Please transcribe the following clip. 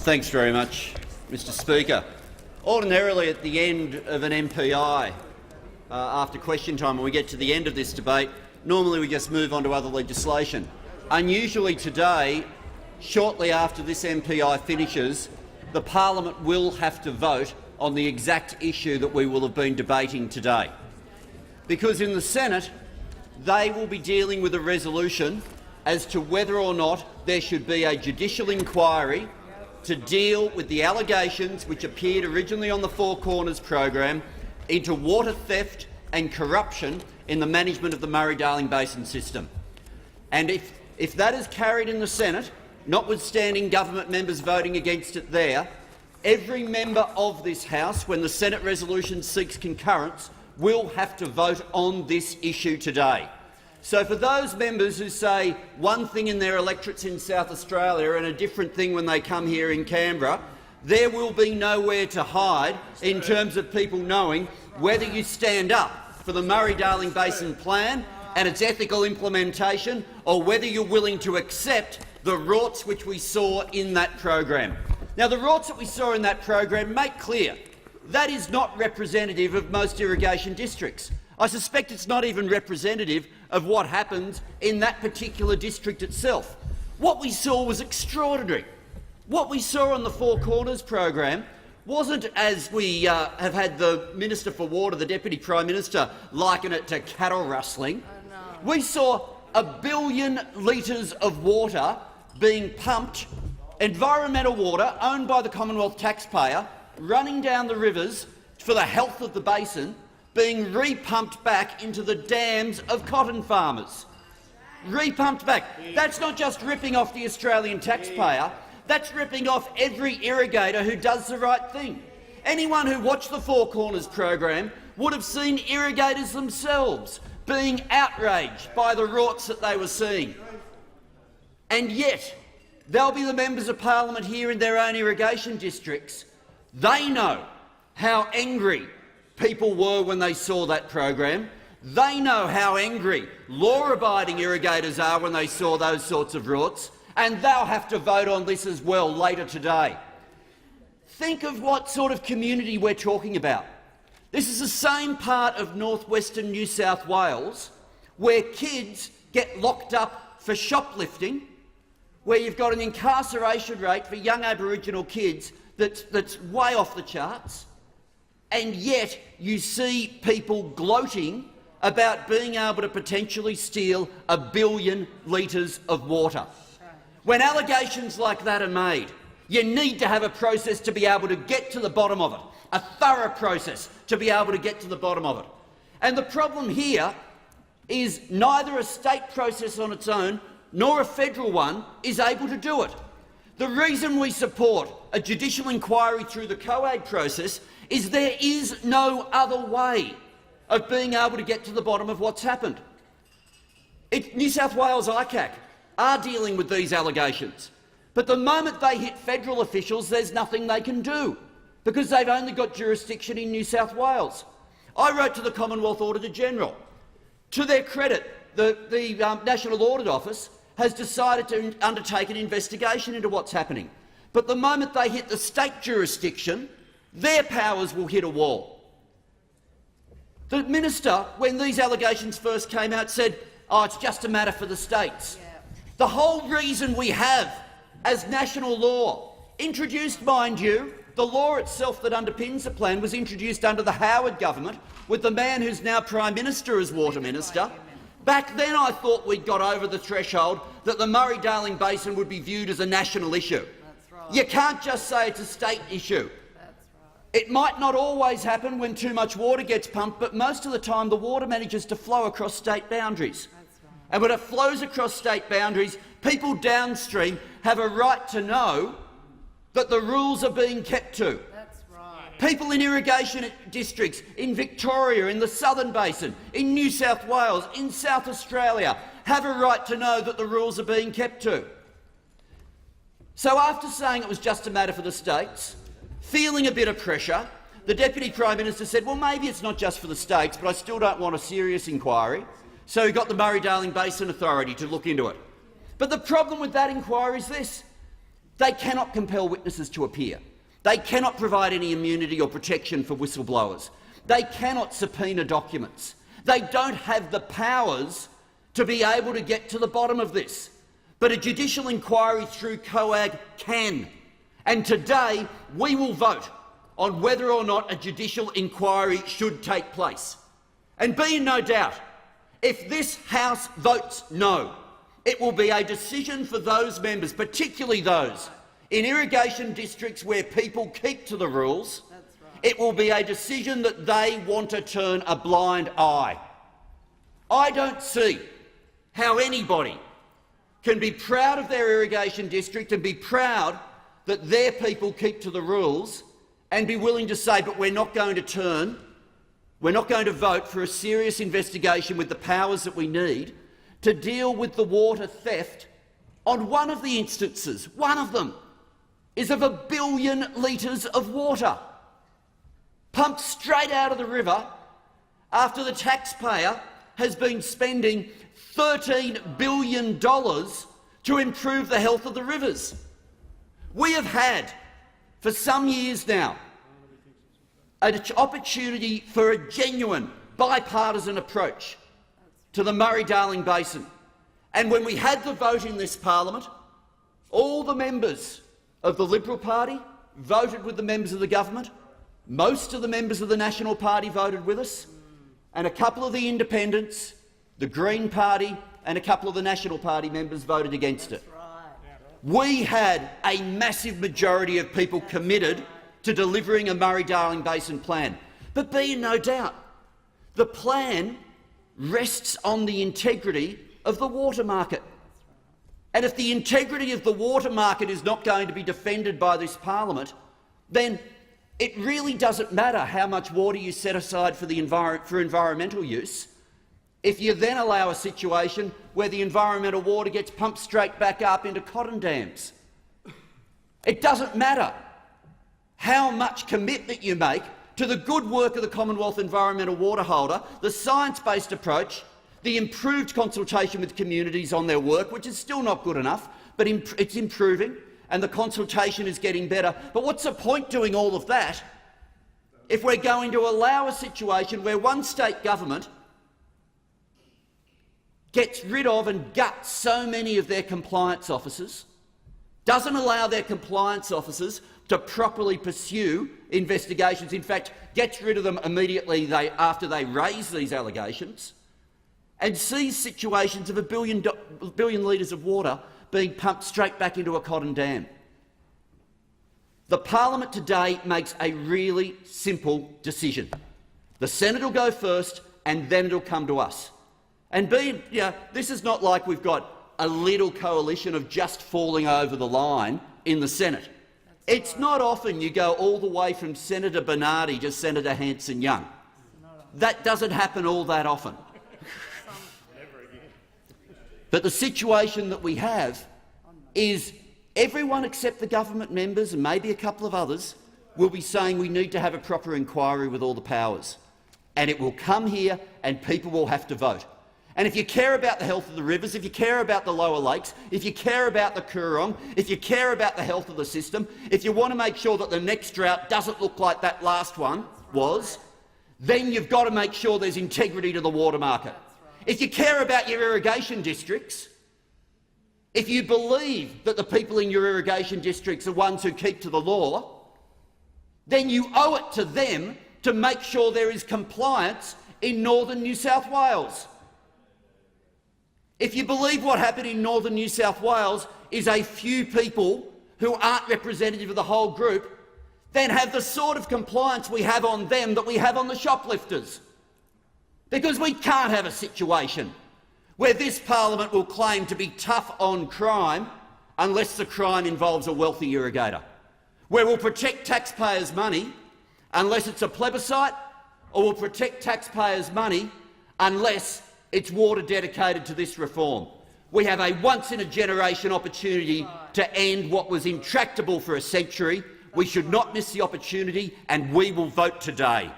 Thanks very much, Mr Speaker. Ordinarily, at the end of an MPI, after question time, when we get to the end of this debate, normally we just move on to other legislation. Unusually today, shortly after this MPI finishes, the parliament will have to vote on the exact issue that we will have been debating today. Because in the Senate, they will be dealing with a resolution as to whether or not there should be a judicial inquiry to deal with the allegations which appeared originally on the Four Corners program into water theft and corruption in the management of the Murray-Darling Basin system. And if that is carried in the Senate, notwithstanding government members voting against it there, every member of this House, when the Senate resolution seeks concurrence, will have to vote on this issue today. So for those members who say one thing in their electorates in South Australia and a different thing when they come here in Canberra, there will be nowhere to hide in terms of people knowing whether you stand up for the Murray-Darling Basin Plan and its ethical implementation, or whether you're willing to accept the rorts which we saw in that program. Now, the rorts that we saw in that program make clear that is not representative of most irrigation districts. I suspect it's not even representative of what happens in that particular district itself. What we saw was extraordinary. What we saw on the Four Corners program wasn't, as we have had the Minister for Water, the Deputy Prime Minister, liken it to cattle rustling. We saw 1 billion litres of water being pumped, environmental water owned by the Commonwealth taxpayer, running down the rivers for the health of the basin, being repumped back into the dams of cotton farmers. Repumped back. That's not just ripping off the Australian taxpayer, that's ripping off every irrigator who does the right thing. Anyone who watched the Four Corners program would have seen irrigators themselves being outraged by the rorts that they were seeing. And yet, they'll be the members of parliament here in their own irrigation districts. They know how angry people were when they saw that program. They know how angry law-abiding irrigators are when they saw those sorts of rorts, and they'll have to vote on this as well later today. Think of what sort of community we're talking about. This is the same part of northwestern New South Wales where kids get locked up for shoplifting, where you've got an incarceration rate for young Aboriginal kids that's way off the charts, and yet you see people gloating about being able to potentially steal 1 billion litres of water. When allegations like that are made, you need to have a process to be able to get to the bottom of it, a thorough process to be able to get to the bottom of it. And the problem here is neither a state process on its own nor a federal one is able to do it. The reason we support a judicial inquiry through the COAG process is there is no other way of being able to get to the bottom of what's happened. New South Wales ICAC are dealing with these allegations, but the moment they hit federal officials, there's nothing they can do, because they've only got jurisdiction in New South Wales. I wrote to the Commonwealth Auditor-General. To their credit, the National Audit Office has decided to undertake an investigation into what's happening. But the moment they hit the state jurisdiction, their powers will hit a wall. The minister, when these allegations first came out, said, "Oh, it's just a matter for the states." Yeah. The whole reason we have, as national law, introduced, mind you, the law itself that underpins the plan was introduced under the Howard government with the man who's now Prime Minister as Water Minister. Back then I thought we'd got over the threshold that the Murray-Darling Basin would be viewed as a national issue. That's right. You can't just say it's a state issue. That's right. It might not always happen when too much water gets pumped, but most of the time the water manages to flow across state boundaries. That's right. And when it flows across state boundaries, people downstream have a right to know that the rules are being kept to. People in irrigation districts in Victoria, in the Southern Basin, in New South Wales, in South Australia have a right to know that the rules are being kept to. So after saying it was just a matter for the states, feeling a bit of pressure, the Deputy Prime Minister said, well, maybe it's not just for the states, but I still don't want a serious inquiry. So he got the Murray-Darling Basin Authority to look into it. But the problem with that inquiry is this. They cannot compel witnesses to appear. They cannot provide any immunity or protection for whistleblowers. They cannot subpoena documents. They don't have the powers to be able to get to the bottom of this. But a judicial inquiry through COAG can. And today we will vote on whether or not a judicial inquiry should take place. And be in no doubt, if this House votes no, it will be a decision for those members, particularly those in irrigation districts where people keep to the rules. It will be a decision that they want to turn a blind eye. I don't see how anybody can be proud of their irrigation district and be proud that their people keep to the rules and be willing to say, but we're not going to vote for a serious investigation with the powers that we need to deal with the water theft. On one of the instances, one of them, is of 1 billion litres of water pumped straight out of the river after the taxpayer has been spending $13 billion to improve the health of the rivers. We have had, for some years now, an opportunity for a genuine bipartisan approach to the Murray-Darling Basin. And when we had the vote in this parliament, all the members of the Liberal Party voted with the members of the government, most of the members of the National Party voted with us, and a couple of the independents, the Green Party and a couple of the National Party members voted against it. We had a massive majority of people committed to delivering a Murray-Darling Basin plan. But be in no doubt, the plan rests on the integrity of the water market. And if the integrity of the water market is not going to be defended by this parliament, then it really doesn't matter how much water you set aside for environmental use if you then allow a situation where the environmental water gets pumped straight back up into cotton dams. It doesn't matter how much commitment you make to the good work of the Commonwealth Environmental Water Holder, the science-based approach, the improved consultation with communities on their work, which is still not good enough, but it's improving, and the consultation is getting better. But what's the point doing all of that if we're going to allow a situation where one state government gets rid of and guts so many of their compliance officers, doesn't allow their compliance officers to properly pursue investigations, in fact, gets rid of them immediately after they raise these allegations, and sees situations of 1 billion litres of water being pumped straight back into a cotton dam? The parliament today makes a really simple decision. The Senate will go first and then it'll come to us. And this is not like we've got a little coalition of just falling over the line in the Senate. It's not often you go all the way from Senator Bernardi to Senator Hanson-Young. That doesn't happen all that often. But the situation that we have is everyone except the government members and maybe a couple of others will be saying we need to have a proper inquiry with all the powers. And it will come here and people will have to vote. And if you care about the health of the rivers, if you care about the lower lakes, if you care about the Coorong, if you care about the health of the system, if you want to make sure that the next drought doesn't look like that last one was, then you've got to make sure there's integrity to the water market. If you care about your irrigation districts, if you believe that the people in your irrigation districts are ones who keep to the law, then you owe it to them to make sure there is compliance in northern New South Wales. If you believe what happened in northern New South Wales is a few people who aren't representative of the whole group, then have the sort of compliance we have on them that we have on the shoplifters. Because we can't have a situation where this parliament will claim to be tough on crime unless the crime involves a wealthy irrigator, where we'll protect taxpayers' money unless it's a plebiscite, or we'll protect taxpayers' money unless it's water dedicated to this reform. We have a once-in-a-generation opportunity to end what was intractable for a century. We should not miss the opportunity, and we will vote today.